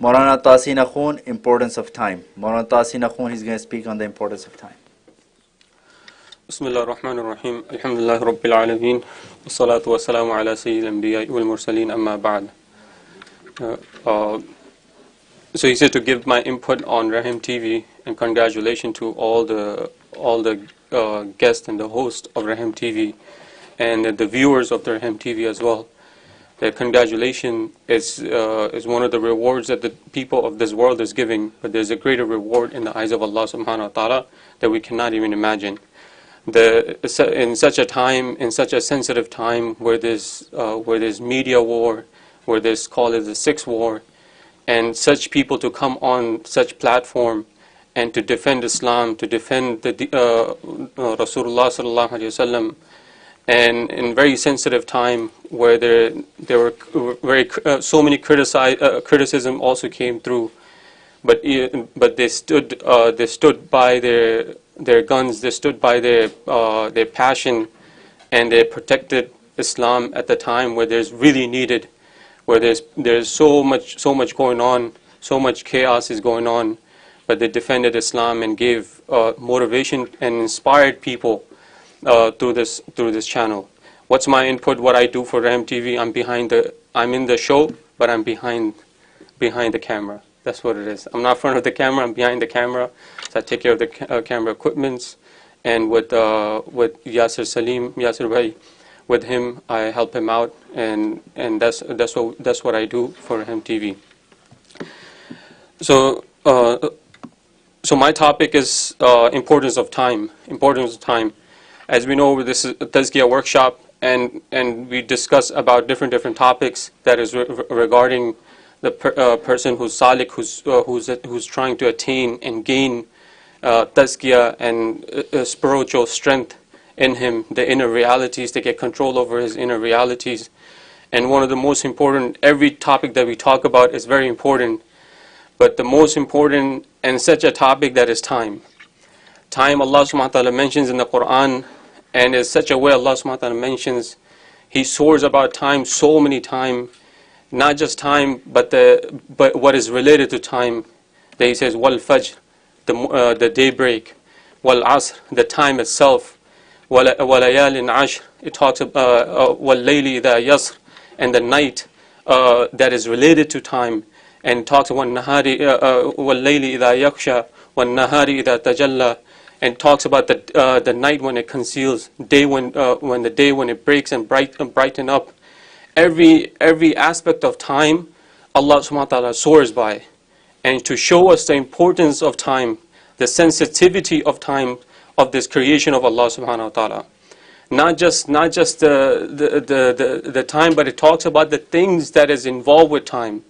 Maulana Tasin Akhoon, importance of time. Maulana Tasin Akhoon, he's going to speak on the importance of time. Bismillah ar-Rahman ar-Rahim. Alhamdulillah Rabbil Alameen. Wassalatu wassalamu ala Sayyidil Anbiya wal Mursaleen amma ba'd. So he said to give my input on Raham TV, and congratulations to all the guests and the host of Raham TV and the viewers of the Raham TV as well. That congratulations is one of the rewards that the people of this world is giving, but there's a greater reward in the eyes of Allah subhanahu wa ta'ala that we cannot even imagine. In such a time, in such a sensitive time, where there's media war, where there's called it the sixth war, and such people to come on such platform and to defend Islam, to defend the Rasulullah sallallahu alaihi wasallam, and in very sensitive time where there were so many criticism also came through, but they stood by their guns, they stood by their passion, and they protected Islam at the time where there's really needed, where there's so much going on, so much chaos is going on, but they defended Islam and gave motivation and inspired people through this channel. What's my input? What I do for Raham TV? I'm in the show, but I'm behind the camera. That's what it is. I'm not in front of the camera. I'm behind the camera. So I take care of the camera equipments, and with Yasir Bhai, with him I help him out, and that's what I do for Raham TV. So my topic is importance of time. Importance of time. As we know, this is a Tazkiya workshop, and we discuss about different topics that is regarding the person who's salik, who's trying to attain and gain Tazkiya and spiritual strength in him, the inner realities, to get control over his inner realities. And one of the most important, every topic that we talk about is very important, but the most important and such a topic that is time. Time, Allah subhanahu wa ta'ala mentions in the Quran, and in such a way Allah subhanahu wa ta'ala mentions, He soars about time so many times, not just time, but what is related to time. That He says, wal fajr, the daybreak, wal asr, the time itself, wal layalin ashr, it talks about wal layli idha yasr, and the night that is related to time, and talks about nahari wal layli idha yaksha, wal nahari idha tajalla, and talks about the night when it conceals, day when the day when it breaks and brighten up. Every aspect of time, Allah subhanahu wa ta'ala soars by, and to show us the importance of time, the sensitivity of time, of this creation of Allah subhanahu wa ta'ala. Not just the time, but it talks about the things that is involved with time.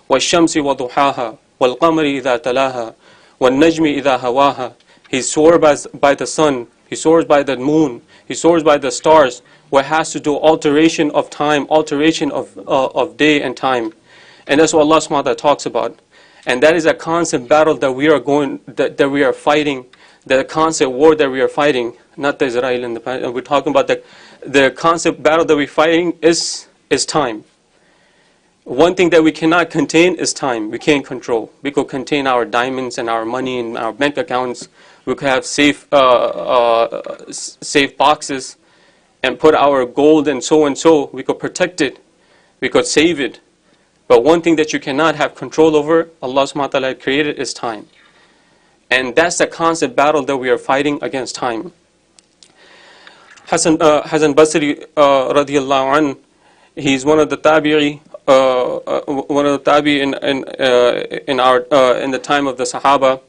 وَالشَّمْسِ وَضُحَاهَا وَالْقَمَرِ إِذَا تَلَاهَا وَالنَّجْمِ إِذَا هَوَاهَا. He soars by the sun, He soars by the moon, He soars by the stars, what has to do alteration of time, alteration of day and time. And that's what Allah subhanahu wa ta'ala talks about. And that is a constant battle that we are fighting, the constant war that we are fighting, not the Israel and we're talking about the constant battle that we're fighting is time. One thing that we cannot contain is time. We can't control. We could contain our diamonds and our money and our bank accounts. We could have safe boxes and put our gold and so. We could protect it. We could save it. But one thing that you cannot have control over, Allah subhanahu wa ta'ala created, is time. And that's the constant battle that we are fighting against time. Hasan Basri radiyallahu an, he's one of the tabi'i, in the time of the Sahaba,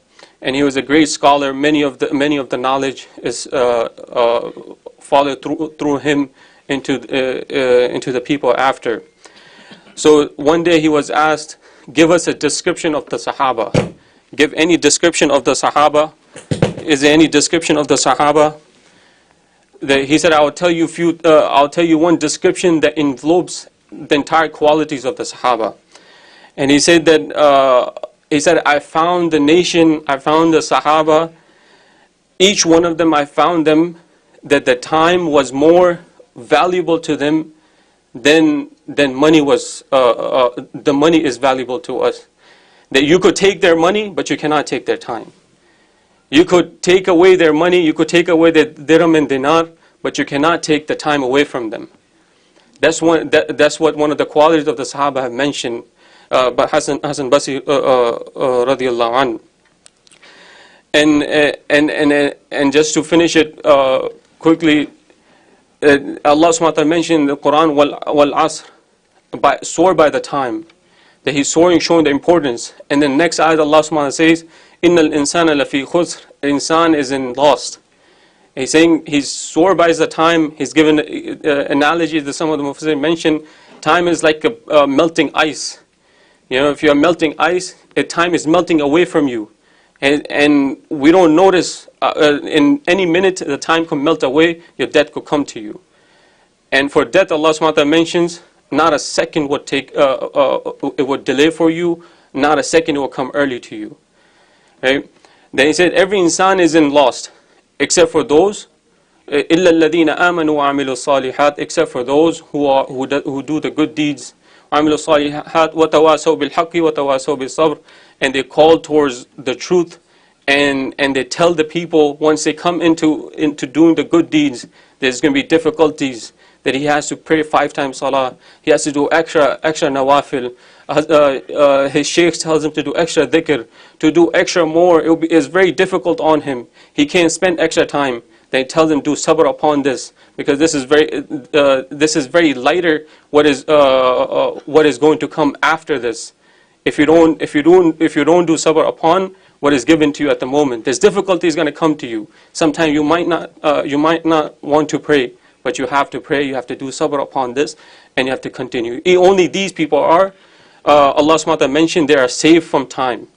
and he was a great scholar. Many of the knowledge is followed through him into the people after. So one day he was asked, give us a description of the Sahaba. Give any description of the Sahaba. Is there any description of the Sahaba? He said, I'll tell you one description that envelopes the entire qualities of the Sahaba. And he said that I found the nation, I found the Sahaba, each one of them, I found them that the time was more valuable to them than money was. The money is valuable to us. That you could take their money, but you cannot take their time. You could take away their money, you could take away their dirham and dinar, but you cannot take the time away from them. That's what one of the qualities of the Sahaba have mentioned by Hassan Basri radiallahu anhu. And just to finish it quickly, Allah subhanahu wa ta'ala mentioned in the Quran, wal asr, swore by the time, that he's swearing, showing the importance. And then next ayat Allah subhanahu wa ta'ala says, innal insana lafi khusr, insan is in lost. He's saying he's swore by the time. He's given analogy that some of the Mufti mentioned. Time is like a melting ice. You know, if you're melting ice, time is melting away from you. And we don't notice in any minute the time could melt away, your death could come to you. And for death, Allah subhanahu wa ta'ala mentions, not a second would take, it would delay for you, not a second it will come early to you. Right? Then he said, every insan is in lost, except for those, إِلَّا الَّذِينَ آمَنُوا وَعَمِلُوا الصَّالِحَاتِ, except for those who do the good deeds. وَعَمِلُوا الصَّالِحَاتِ وَتَوَاسَوْا بِالْحَقِّ وَتَوَاسَوْا بِالصَّبْرِ, and they call towards the truth, and they tell the people once they come into doing the good deeds, there's going to be difficulties, that he has to pray 5 times salah, he has to do extra nawafil, his sheikh tells him to do extra dhikr, to do extra more, it's very difficult on him, he can't spend extra time. They tell them, do sabr upon this, because this is very lighter what is going to come after this. If you don't do sabr upon what is given to you at the moment, there's difficulties going to come to you. Sometimes you might not want to pray, but you have to pray. You have to do sabr upon this, and you have to continue. Only these people are, Allah subhanahu wa ta'ala mentioned, they are saved from time.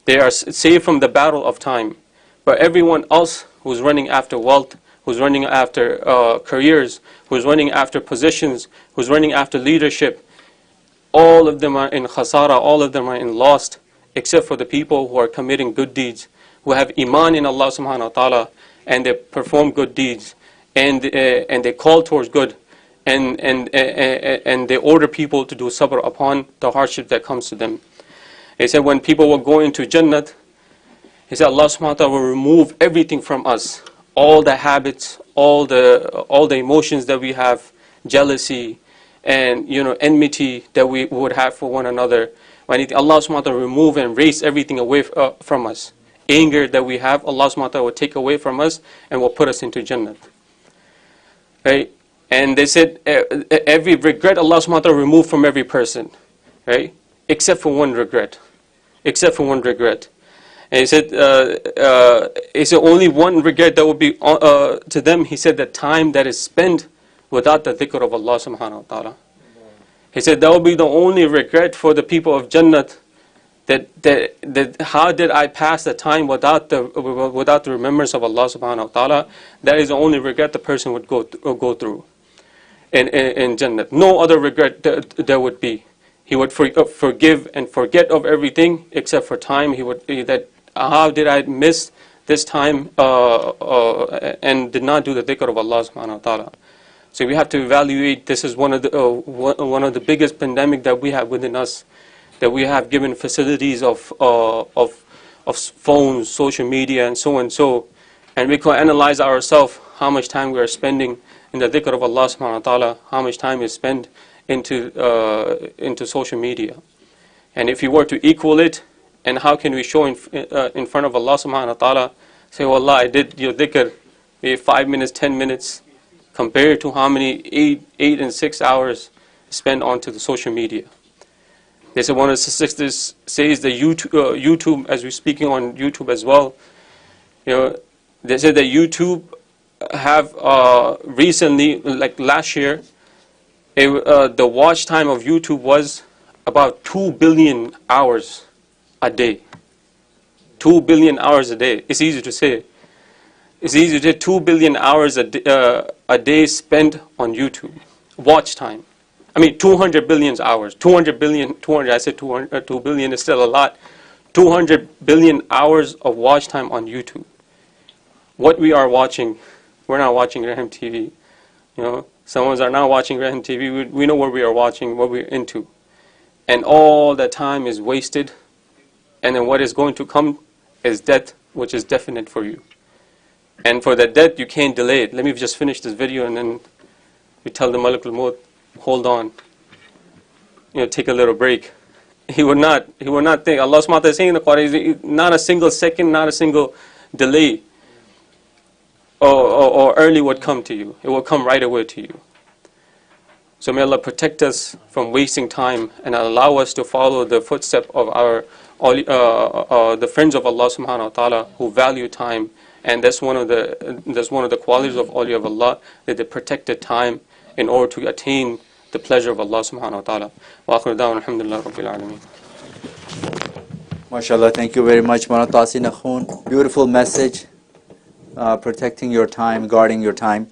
They are saved from the battle of time. But everyone else who's running after wealth, who's running after careers, who's running after positions, who's running after leadership, all of them are in khasara, all of them are in lost, except for the people who are committing good deeds, who have iman in Allah subhanahu wa ta'ala, and they perform good deeds, and they call towards good, and they order people to do sabr upon the hardship that comes to them. He said when people will go into Jannat, he said Allah subhanahu wa ta'ala will remove everything from us, all the habits, all the emotions that we have, jealousy, and enmity that we would have for one another. When Allah subhanahu wa ta'ala remove and erase everything away from us. Anger that we have, Allah subhanahu wa ta'ala will take away from us and will put us into Jannat. Right? And they said every regret Allah subhanahu wa ta'ala remove from every person. Right? Except for one regret. Except for one regret. And he said only one regret that would be to them. He said the time that is spent without the dhikr of Allah subhanahu wa ta'ala. He said that will be the only regret for the people of Jannat, that how did I pass the time without the remembrance of Allah subhanahu wa ta'ala. That is the only regret the person would go through in Jannat. No other regret there would be. He would forgive and forget of everything except for time. He would how did I miss this time and did not do the dhikr of Allah subhanahu wa ta'ala. So we have to evaluate. This is one of the biggest pandemic that we have within us, that we have given facilities of phones, social media, and so and so, and we can analyze ourselves how much time we are spending in the dhikr of Allah subhanahu wa ta'ala, how much time is spent into social media, and if you were to equal it, and how can we show in front of Allah subhanahu wa ta'ala, say, well, Allah, I did your dhikr, maybe 5 minutes, 10 minutes. Compared to how many 8 and 6 hours spent onto the social media. They said one of the sisters says that YouTube, as we're speaking on YouTube as well, they said that YouTube have recently, like last year, the watch time of YouTube was about 2 billion hours a day. 2 billion hours a day. It's easy to say. It's easy to say 2 billion hours a day spent on YouTube. Watch time. I mean 200 billion hours. 200 billion, I said 2 billion is still a lot. 200 billion hours of watch time on YouTube. What we are watching, we're not watching Raham TV. Some of us are not watching Raham TV. We know what we are watching, what we're into. And all that time is wasted And then what is going to come is death, which is definite for you. And for that death, you can't delay it. Let me just finish this video, and then you tell the Malakul Maut, hold on, take a little break. He would not think. Allah subhanahu wa ta'ala is saying in the Quran, not a single second, not a single delay or early would come to you. It will come right away to you. So may Allah protect us from wasting time and allow us to follow the footsteps of the friends of Allah subhanahu wa ta'ala who value time. And that's one of the qualities of awliya of Allah, that they protected time in order to attain the pleasure of Allah subhanahu wa ta'ala. Wa akhiru da'wana alhamdulillah rabbil alameen. MashaAllah, thank you very much, Maulana Tasin Akhoon. Beautiful message, protecting your time, guarding your time.